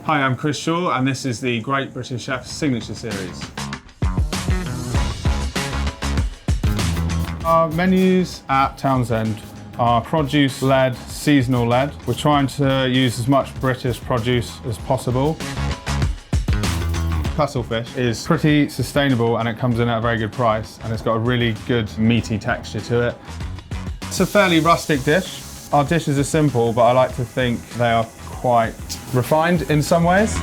Hi, I'm Chris Shaw, and this is the Great British Chef Signature Series. Our menus at Townsend are produce-led, seasonal-led. We're trying to use as much British produce as possible. Cuttlefish is pretty sustainable and it comes in at a very good price, and it's got a really good meaty texture to it. It's a fairly rustic dish. Our dishes are simple, but I like to think they are quite refined in some ways.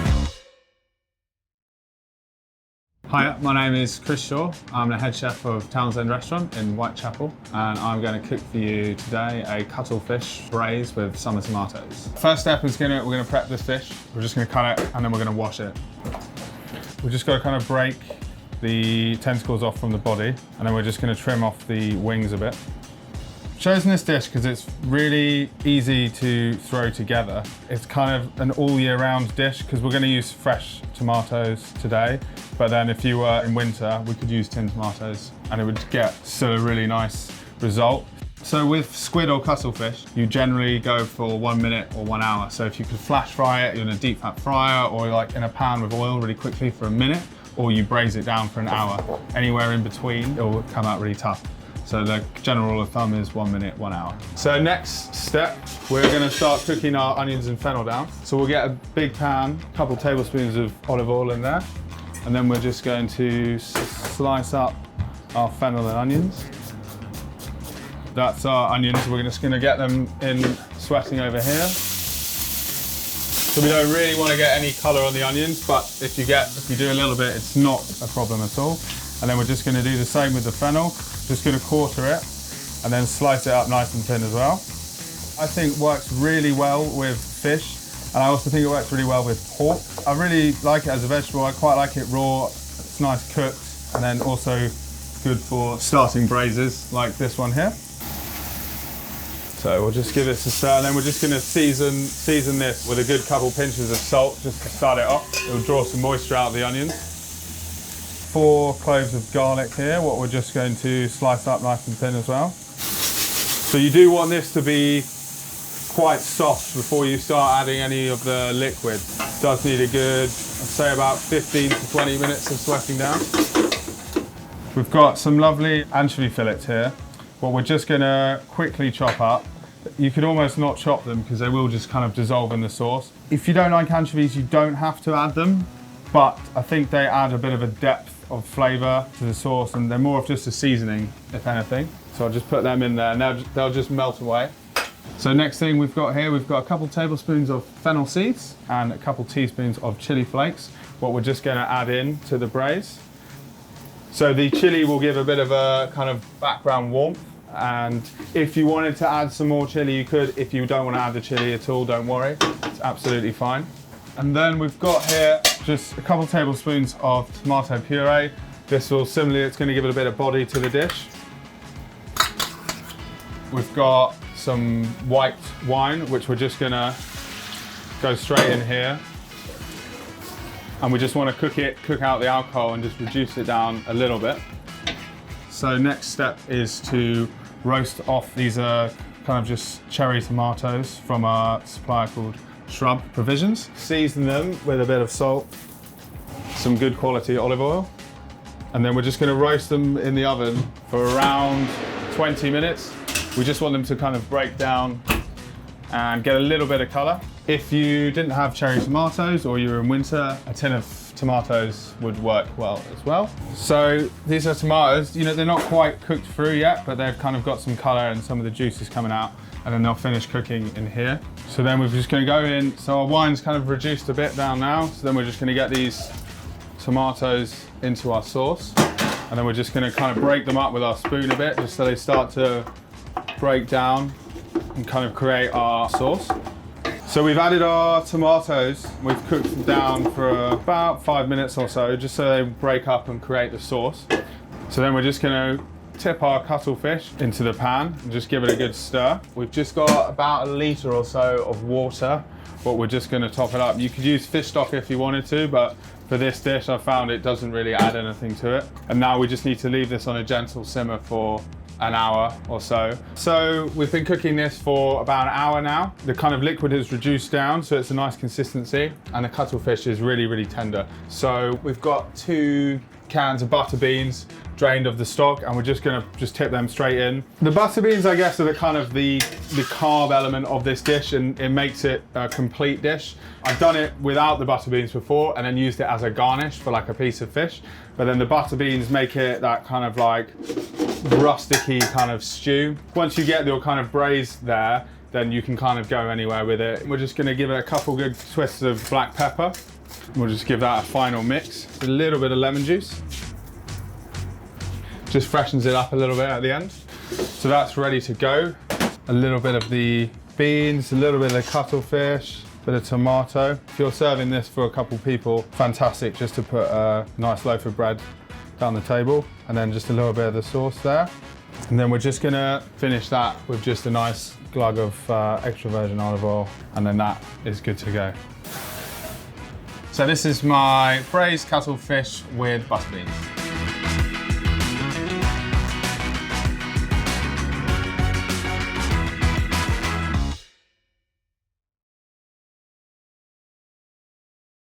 Hi, my name is Chris Shaw. I'm the head chef of Townsend Restaurant in Whitechapel, and I'm going to cook for you today a cuttlefish braised with summer tomatoes. First step is we're going to prep this fish. We're just going to cut it and then we're going to wash it. We've just got to kind of break the tentacles off from the body, and then we're just going to trim off the wings a bit. I've chosen this dish because it's really easy to throw together. It's kind of an all year round dish because we're going to use fresh tomatoes today, but then if you were in winter, we could use tinned tomatoes and it would get still a really nice result. So with squid or cuttlefish, you generally go for 1 minute or 1 hour. So if you could flash fry it in a deep fat fryer or like in a pan with oil really quickly for a minute, or you braise it down for an hour, anywhere in between, it will come out really tough. So the general rule of thumb is 1 minute, 1 hour. So next step, we're going to start cooking our onions and fennel down. So we'll get a big pan, a couple tablespoons of olive oil in there, and then we're just going to slice up our fennel and onions. That's our onions. We're just going to get them in sweating over here. So we don't really want to get any colour on the onions, but if you do a little bit, it's not a problem at all. And then we're just going to do the same with the fennel. Just going to quarter it and then slice it up nice and thin as well. I think works really well with fish, and I also think it works really well with pork. I really like it as a vegetable. I quite like it raw. It's nice cooked, and then also good for starting braises like this one here. So we'll just give this a stir, and then we're just going to season this with a good couple pinches of salt just to start it off. It'll draw some moisture out of the onions. 4 cloves of garlic here, what we're just going to slice up nice and thin as well. So you do want this to be quite soft before you start adding any of the liquid. It does need a good, I'd say about 15 to 20 minutes of sweating down. We've got some lovely anchovy fillets here. What we're just going to quickly chop up. You could almost not chop them because they will just kind of dissolve in the sauce. If you don't like anchovies, you don't have to add them, but I think they add a bit of a depth of flavour to the sauce, and they're more of just a seasoning, if anything. So I'll just put them in there and they'll just melt away. So next thing we've got here, we've got a couple tablespoons of fennel seeds and a couple teaspoons of chili flakes, what we're just going to add in to the braise. So the chili will give a bit of a kind of background warmth, and if you wanted to add some more chili, you could. If you don't want to add the chili at all, don't worry, it's absolutely fine. And then we've got here just a couple tablespoons of tomato puree. This will similarly, it's going to give it a bit of body to the dish. We've got some white wine, which we're just going to go straight in here. And we just want to cook out the alcohol and just reduce it down a little bit. So next step is to roast off. These are kind of just cherry tomatoes from a supplier called Shrub Provisions. Season them with a bit of salt, some good quality olive oil, and then we're just going to roast them in the oven for around 20 minutes. We just want them to kind of break down and get a little bit of colour. If you didn't have cherry tomatoes or you were in winter, a tin of tomatoes would work well as well. So these are tomatoes, you know, they're not quite cooked through yet, but they've kind of got some colour and some of the juice is coming out, and then they'll finish cooking in here. So then we're just going to go in, so our wine's kind of reduced a bit down now, so then we're just going to get these tomatoes into our sauce, and then we're just going to kind of break them up with our spoon a bit, just so they start to break down and kind of create our sauce. So we've added our tomatoes, we've cooked them down for about 5 minutes or so, just so they break up and create the sauce. So then we're just going to tip our cuttlefish into the pan and just give it a good stir. We've just got about 1 litre or so of water, but we're just going to top it up. You could use fish stock if you wanted to, but for this dish I found it doesn't really add anything to it. And now we just need to leave this on a gentle simmer for an hour or so. So we've been cooking this for about an hour now. The kind of liquid has reduced down, so it's a nice consistency, and the cuttlefish is really, really tender. So we've got 2 cans of butter beans drained of the stock, and we're just gonna tip them straight in. The butter beans, I guess, are the kind of the carb element of this dish, and it makes it a complete dish. I've done it without the butter beans before and then used it as a garnish for like a piece of fish, but then the butter beans make it that kind of like rusticy kind of stew. Once you get your kind of braised there, then you can kind of go anywhere with it. We're just gonna give it a couple good twists of black pepper. We'll just give that a final mix. A little bit of lemon juice. Just freshens it up a little bit at the end. So that's ready to go. A little bit of the beans, a little bit of the cuttlefish, bit of tomato. If you're serving this for a couple people, fantastic just to put a nice loaf of bread down the table, and then just a little bit of the sauce there. And then we're just gonna finish that with just a nice glug of extra virgin olive oil, and then that is good to go. So this is my braised cuttlefish with butter beans.